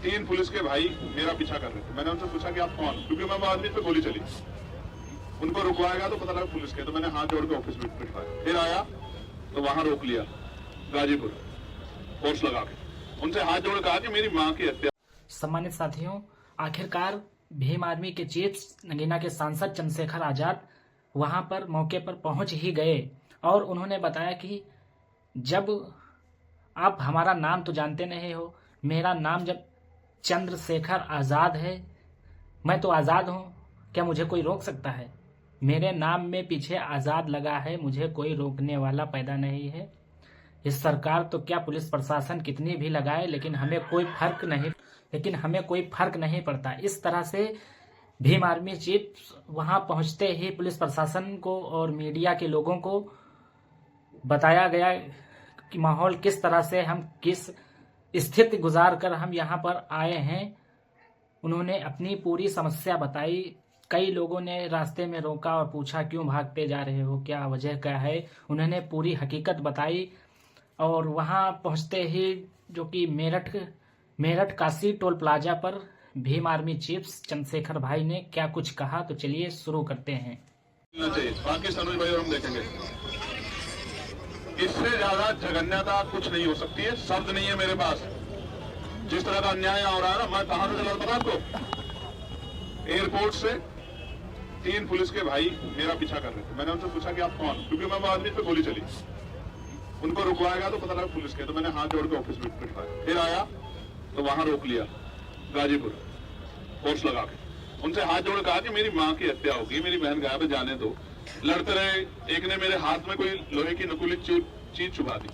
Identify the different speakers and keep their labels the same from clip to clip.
Speaker 1: 3 police के भाई मेरा पीछा कर रहे थे। मैंने उनसे पूछा कि आप कौन, क्योंकि मैं वो आदमी पे गोली चली। उनको रुकवाएगा तो पता लगा पुलिस के, तो मैंने हाथ जोड़ के ऑफिस में बिठाया। फिर आया तो वहां रोक लिया गाजीपुर, फोर्स लगा के उनसे हाथ जोड़ कहा कि मेरी माँ की हत्या।
Speaker 2: सम्मानित साथियों, आखिरकार भीम आर्मी के चीफ नगीना के सांसद चंद्रशेखर आजाद वहां पर मौके पर पहुंच ही गए और उन्होंने बताया कि जब आप हमारा नाम तो जानते नहीं हो, मेरा नाम जब चंद्रशेखर आजाद है, मैं तो आजाद हूं, क्या मुझे कोई रोक सकता है? मेरे नाम में पीछे आजाद लगा है, मुझे कोई रोकने वाला पैदा नहीं है। इस सरकार तो क्या पुलिस प्रशासन कितनी भी लगाए, लेकिन हमें कोई फर्क नहीं पड़ता। इस तरह से भीम आर्मी चीफ वहां पहुंचते ही पुलिस प्रशासन को और मीडिया के लोगों को बताया गया कि माहौल किस तरह से, हम किस स्थिति गुजार कर हम यहाँ पर आए हैं। उन्होंने अपनी पूरी समस्या बताई। कई लोगों ने रास्ते में रोका और पूछा क्यों भागते जा रहे हो, क्या वजह क्या है। उन्होंने पूरी हकीकत बताई और वहां पहुंचते ही जो कि मेरठ काशी टोल प्लाजा पर भीम आर्मी चीफ चंद्रशेखर भाई ने क्या कुछ कहा, तो चलिए शुरू करते हैं।
Speaker 1: बाकी सनोज भाई और हम देखेंगे। इससे ज्यादा जघन्यता कुछ नहीं हो सकती है, शब्द नहीं है मेरे पास। जिस तरह का अन्याय हो रहा है ना, मैं कहां से चला पता आपको? एयरपोर्ट से 3 पुलिस के भाई मेरा पीछा कर रहे थे। मैंने उनसे पूछा कि आप कौन, क्योंकि मैं वो आदमी पे गोली चली। उनको रुकवाएगा तो पता लगा पुलिस के, तो मैंने हाथ जोड़ के ऑफिस में बिठाया। फिर आया तो वहां रोक लिया गाजीपुर, फोर्स लगा के उनसे हाथ जोड़ कहा कि मेरी माँ की हत्या होगी, मेरी बहन गायब है, जाने दो। लड़ते रहे। एक ने मेरे हाथ में कोई लोहे की नकुली चीज छुपा दी।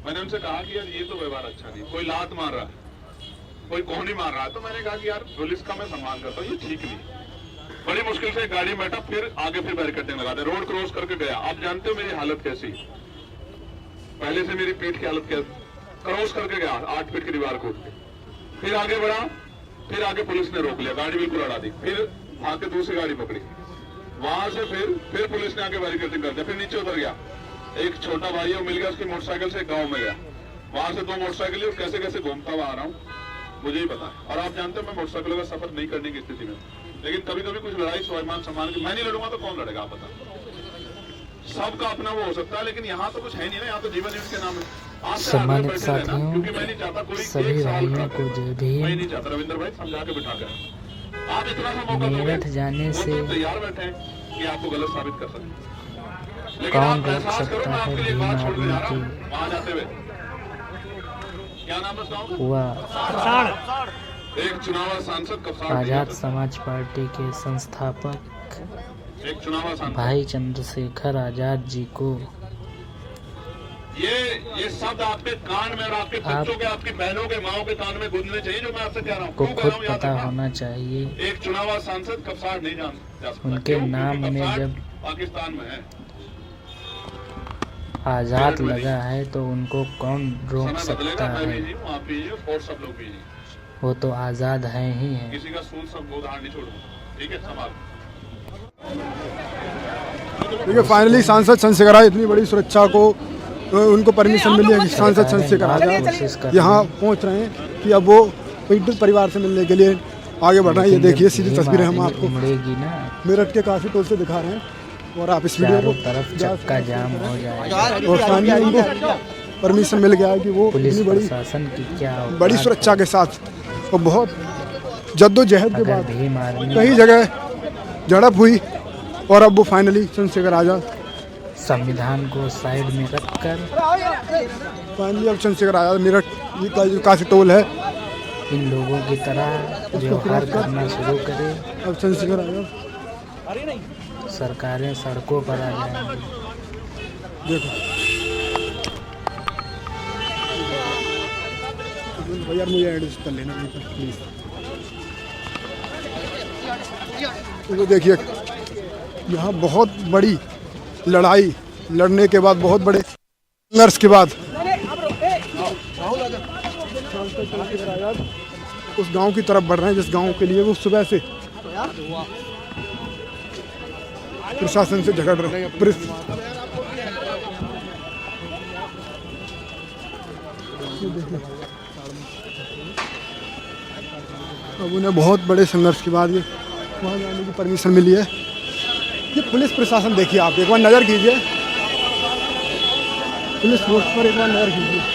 Speaker 1: मैंने उनसे कहा कि यार ये तो व्यवहार अच्छा नहीं, कोई लात मार रहा है, कोई कोहनी मार रहा है, तो मैंने कहा कि यार पुलिस का मैं सम्मान करता हूँ, ये ठीक नहीं। बड़ी मुश्किल से गाड़ी में बैठा, फिर आगे फिर बैरिकेडिंग लगा दे, रोड क्रॉस करके गया। आप जानते हो मेरी हालत कैसी, पहले से मेरी पीठ की हालत कैसी। क्रॉस करके गया 8 फीट की दीवार कूद के, फिर आगे बढ़ा, फिर आगे पुलिस ने रोक लिया, गाड़ी बिल्कुल अड़ा दी। फिर वहां के दूसरी गाड़ी पकड़ी, वहां से फिर पुलिस ने आगे बैरिकेडिंग कर दिया। फिर नीचे उतर गया, एक छोटा भाई है वो मिल गया, उसकी मोटरसाइकिल से गांव में गया। वहां से 2 मोटरसाइकिल और कैसे कैसे घूमता हुआ आ रहा हूँ, मुझे ही पता है। और आप जानते हो मैं मोटरसाइकिलों का सफर नहीं करने की स्थिति में, लेकिन कभी कभी कुछ लड़ाई स्वाभिमान सम्मान की, मैं नहीं लड़ूंगा तो कौन लड़ेगा? आप बता। सबका अपना वो हो सकता है, लेकिन यहाँ तो कुछ है नहीं ना, यहाँ तो जीवन के नाम है।
Speaker 2: सम्मानित साथियों, सभी भाइयों को जय भीम।
Speaker 1: मैं नहीं चाहता रविंद्र भाई समझा के बिठा कर आप इतना सा मौका
Speaker 2: मेरठ जाने से
Speaker 1: तैयार बैठे हैं कि आपको गलत साबित कर सकते,
Speaker 2: कौन रोक सकता है भीम आर्मी की
Speaker 1: वहां जाते हुए। क्या नाम है
Speaker 2: हुआ
Speaker 1: एक चुनाव सांसद
Speaker 2: आजाद समाज पार्टी के संस्थापक
Speaker 1: एक चुनाव सांसद
Speaker 2: भाई चंद्रशेखर आजाद जी को
Speaker 1: ये शब्द आपके कान में और आपके बच्चों के, आपकी बहनों के, माओ के कान में गूंजने चाहिए जो मैं आपसे कह रहा हूँ।
Speaker 2: को खुद पता होना चाहिए।
Speaker 1: एक चुनाव सांसद कब्सार नहीं जान जा सकता,
Speaker 2: उनके नाम में जब
Speaker 1: पाकिस्तान में है
Speaker 2: आजाद लगा है तो उनको कौन रोक सकता है?
Speaker 1: सब लोग भी
Speaker 2: वो तो आजाद है ही है।
Speaker 1: किसी का सूल सब उदाहरण नहीं छोड़ूंगा, ठीक है? संभाल।
Speaker 3: देखिए फाइनली सांसद चंद्रशेखर आजाद, इतनी बड़ी सुरक्षा को उनको परमिशन मिली है कि सांसद चंद्रशेखर आजाद यहाँ पहुँच रहे हैं कि अब वो पीड़ित परिवार से मिलने के लिए आगे बढ़ रहे हैं। ये देखिए सीधी तस्वीरें हम आपको मेरठ के काशी टोल से दिखा रहे हैं और आप इस वीडियो को
Speaker 2: तरफ चक्का जाम हो जाएगा।
Speaker 3: और फाइनली उनको परमिशन मिल गया है कि वो
Speaker 2: पुलिस
Speaker 3: इतनी
Speaker 2: प्रशासन की क्या
Speaker 3: बड़ी सुरक्षा के साथ और बहुत जद्दोजहद के बाद
Speaker 2: भीम आर्मी
Speaker 3: कई जगह झड़प हुई और अब वो फाइनली चंद्रशेखर आजाद
Speaker 2: संविधान को साइड में रखकर
Speaker 3: फाइनली अब चंद्रशेखर आजाद मेरठ ये काशी टोल है,
Speaker 2: इन लोगों की तरह व्यवहार करना शुरू करे।
Speaker 3: अब चंद्रशेखर आजाद
Speaker 2: सरकारें सड़कों पर आ जाएंगी।
Speaker 3: देखो भैया मुझे एडजस्ट कर लेना प्लीज। तो देखिए यहाँ बहुत बड़ी लड़ाई लड़ने के बाद, बहुत बड़े संघर्ष के बाद उस गांव की तरफ बढ़ रहे हैं जिस गांव के लिए वो सुबह से प्रशासन से झगड़ रहे हैं। अब उन्हें बहुत बड़े संघर्ष के बाद ये वहाँ जाने की परमिशन मिली है। ये पुलिस प्रशासन देखिए, आप एक बार नज़र कीजिए, पुलिस फोर्स पर एक बार नज़र कीजिए।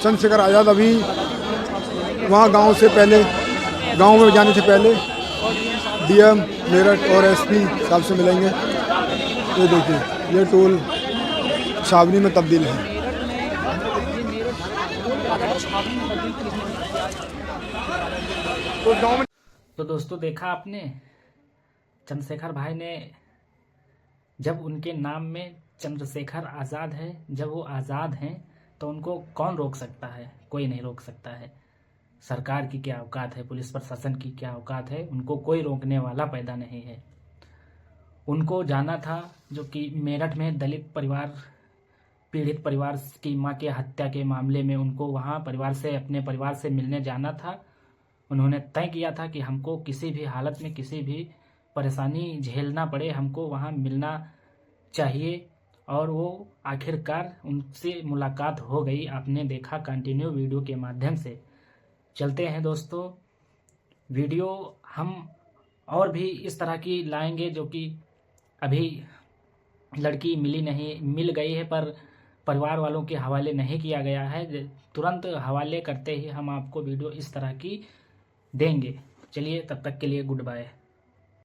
Speaker 3: चंद्रशेखर आज़ाद अभी वहाँ गांव में जाने से पहले डीएम मेरठ और एसपी साहब से मिलेंगे। ये देखिए, ये टोल छावनी में तब्दील है।
Speaker 2: तो दोस्तों, देखा आपने, चंद्रशेखर भाई ने, जब उनके नाम में चंद्रशेखर आज़ाद है, जब वो आज़ाद हैं तो उनको कौन रोक सकता है? कोई नहीं रोक सकता है। सरकार की क्या औकात है, पुलिस प्रशासन की क्या औकात है, उनको कोई रोकने वाला पैदा नहीं है। उनको जाना था, जो कि मेरठ में दलित परिवार, पीड़ित परिवार की मां के हत्या के मामले में उनको वहां अपने परिवार से मिलने जाना था। उन्होंने तय किया था कि हमको किसी भी हालत में, किसी भी परेशानी झेलना पड़े, हमको वहां मिलना चाहिए। और वो आखिरकार उनसे मुलाकात हो गई। आपने देखा कंटिन्यू वीडियो के माध्यम से। चलते हैं दोस्तों, वीडियो हम और भी इस तरह की लाएंगे, जो कि अभी लड़की मिल गई है, पर परिवार वालों के हवाले नहीं किया गया है। तुरंत हवाले करते ही हम आपको वीडियो इस तरह की देंगे। चलिए, तब तक के लिए गुड बाय।